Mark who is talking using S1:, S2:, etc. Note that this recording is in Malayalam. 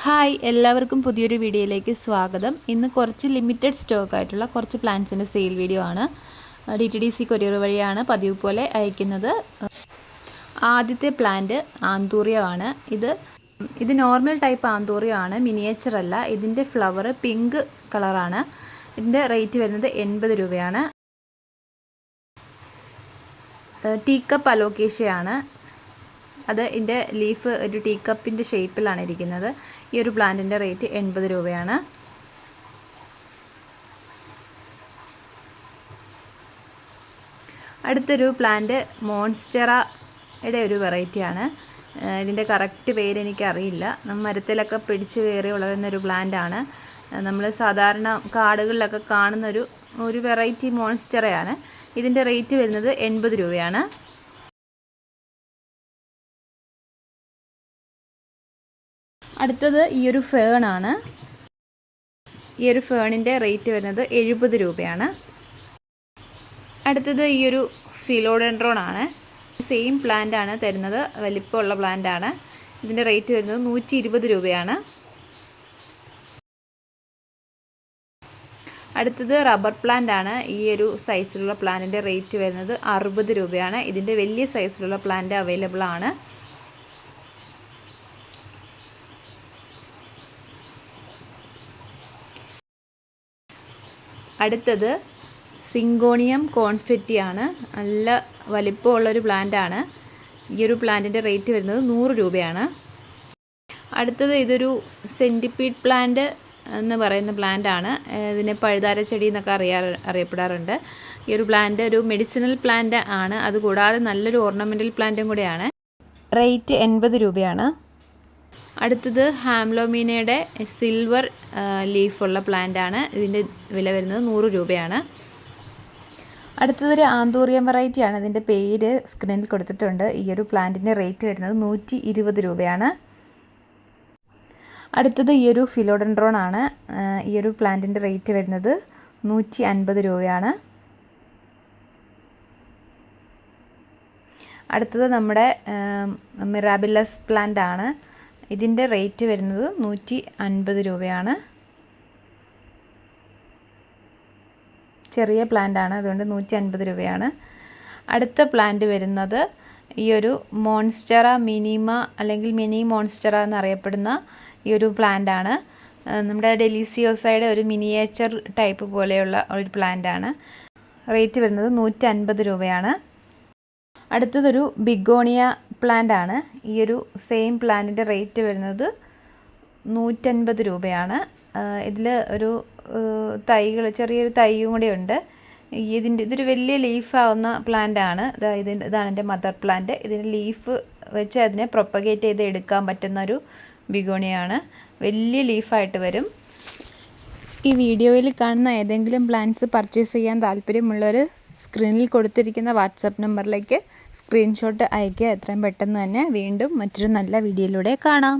S1: ഹായ്, എല്ലാവർക്കും പുതിയൊരു വീഡിയോയിലേക്ക് സ്വാഗതം. ഇന്ന് കുറച്ച് ലിമിറ്റഡ് സ്റ്റോക്ക് ആയിട്ടുള്ള കുറച്ച് പ്ലാന്റ്സിൻ്റെ സെയിൽ വീഡിയോ ആണ്. DTDC കൊറിയർ വഴിയാണ് പതിവ് പോലെ അയക്കുന്നത്. ആദ്യത്തെ പ്ലാന്റ് ആന്തൂറിയമാണ്. ഇത് നോർമൽ ടൈപ്പ് ആന്തൂറിയമാണ്, മിനിയേച്ചർ അല്ല. ഇതിൻ്റെ ഫ്ലവർ പിങ്ക് കളറാണ്. ഇതിൻ്റെ റേറ്റ് വരുന്നത് 80 രൂപയാണ്. ടീക്കപ്പ് അലോക്കേഷ്യയാണ്. അത് ഇതിൻ്റെ ലീഫ് ഒരു ടീ കപ്പിൻ്റെ ഷേപ്പിലാണ് ഇരിക്കുന്നത്. ഈ ഒരു പ്ലാന്റിൻ്റെ റേറ്റ് 80 രൂപയാണ്. അടുത്തൊരു പ്ലാന്റ് മോൺസ്റ്ററയുടെ ഒരു വെറൈറ്റിയാണ്. ഇതിൻ്റെ കറക്റ്റ് പേര് എനിക്കറിയില്ല. മരത്തിലൊക്കെ പിടിച്ച് കയറി വളരുന്നൊരു പ്ലാന്റാണ്. നമ്മൾ സാധാരണ കാടുകളിലൊക്കെ കാണുന്ന ഒരു വെറൈറ്റി മോൺസ്റ്ററയാണ്. ഇതിൻ്റെ റേറ്റ് വരുന്നത് 80 രൂപയാണ്. അടുത്തത് ഈ ഒരു ഫേണാണ്. ഈ ഒരു ഫേണിൻ്റെ റേറ്റ് വരുന്നത് 70 രൂപയാണ്. അടുത്തത് ഈ ഒരു ഫിലോഡെൻഡ്രോൺ ആണ്. സെയിം പ്ലാന്റ് ആണ് തരുന്നത്, വലിപ്പമുള്ള പ്ലാന്റ് ആണ്. ഇതിൻ്റെ റേറ്റ് വരുന്നത് 120 രൂപയാണ്. അടുത്തത് റബ്ബർ പ്ലാന്റ് ആണ്. ഈ ഒരു സൈസിലുള്ള പ്ലാന്റിൻ്റെ റേറ്റ് വരുന്നത് 60 രൂപയാണ്. ഇതിൻ്റെ വലിയ സൈസിലുള്ള പ്ലാന്റ് അവൈലബിൾ ആണ്. അടുത്തത് സിങ്കോണിയം കോൺഫെറ്റിയാണ്. നല്ല വലിപ്പമുള്ളൊരു പ്ലാന്റാണ്. ഈ ഒരു പ്ലാന്റിൻ്റെ റേറ്റ് വരുന്നത് 100 രൂപയാണ്. അടുത്തത് ഇതൊരു സെൻറ്റിപ്പീഡ് പ്ലാന്റ് എന്ന് പറയുന്ന പ്ലാന്റാണ്. ഇതിനെ പഴുതാര ചെടി എന്നൊക്കെ അറിയപ്പെടാറുണ്ട്. ഈ ഒരു പ്ലാന്റ് ഒരു മെഡിസിനൽ പ്ലാന്റ് ആണ്. അതുകൂടാതെ നല്ലൊരു ഓർണമെൻ്റൽ പ്ലാന്റും കൂടെയാണ്. റേറ്റ് 80 രൂപയാണ്. അടുത്തത് ഹാംലോമീനയുടെ സിൽവർ ലീഫുള്ള പ്ലാന്റ് ആണ്. ഇതിൻ്റെ വില വരുന്നത് 100 രൂപയാണ്. അടുത്തതൊരു ആന്തൂറിയം വെറൈറ്റിയാണ്. ഇതിൻ്റെ പേര് സ്ക്രീനിൽ കൊടുത്തിട്ടുണ്ട്. ഈ ഒരു പ്ലാന്റിൻ്റെ റേറ്റ് വരുന്നത് 120 രൂപയാണ്. അടുത്തത് ഈ ഒരു ഫിലോഡെൻഡ്രോൺ ആണ്. ഈ ഒരു പ്ലാന്റിൻ്റെ റേറ്റ് വരുന്നത് 150 രൂപയാണ്. അടുത്തത് നമ്മുടെ മിറാബിലസ് പ്ലാന്റ് ആണ്. ഇതിൻ്റെ റേറ്റ് വരുന്നത് 150 രൂപയാണ്. ചെറിയ പ്ലാന്റ് ആണ്, അതുകൊണ്ട് 150 രൂപയാണ്. അടുത്ത പ്ലാന്റ് വരുന്നത് ഈ ഒരു മോൺസ്റ്ററ മിനിമ അല്ലെങ്കിൽ മിനി മോൺസ്റ്ററ എന്നറിയപ്പെടുന്ന ഈ ഒരു പ്ലാന്റ് ആണ്. നമ്മുടെ ഡെലിസിയോസയുടെ ഒരു മിനിയേച്ചർ ടൈപ്പ് പോലെയുള്ള ഒരു പ്ലാന്റ് ആണ്. റേറ്റ് വരുന്നത് 150 രൂപയാണ്. അടുത്തതൊരു ബിഗോണിയ പ്ലാന്റ് ആണ്. ഈ ഒരു സെയിം പ്ലാന്റിൻ്റെ റേറ്റ് വരുന്നത് 150 രൂപയാണ്. ഇതിൽ ഒരു ചെറിയൊരു തൈയും കൂടെ ഉണ്ട്. ഇതൊരു വലിയ ലീഫാവുന്ന പ്ലാന്റ് ആണ്. ഇതാണ് എൻ്റെ മദർ പ്ലാന്റ്. ഇതിന് ലീഫ് വെച്ച് അതിനെ പ്രൊപ്പഗേറ്റ് ചെയ്ത് എടുക്കാൻ പറ്റുന്ന ഒരു ബിഗോണിയാണ്. വലിയ ലീഫായിട്ട് വരും. ഈ വീഡിയോയിൽ കാണുന്ന ഏതെങ്കിലും പ്ലാന്റ്സ് പർച്ചേസ് ചെയ്യാൻ താല്പര്യമുള്ളവർ സ്ക്രീനിൽ കൊടുത്തിരിക്കുന്ന വാട്സപ്പ് നമ്പറിലേക്ക് സ്ക്രീൻഷോട്ട് അയയ്ക്കുക. എത്രയും പെട്ടെന്ന് തന്നെ. വീണ്ടും മറ്റൊരു നല്ല വീഡിയോയിലൂടെ കാണാം.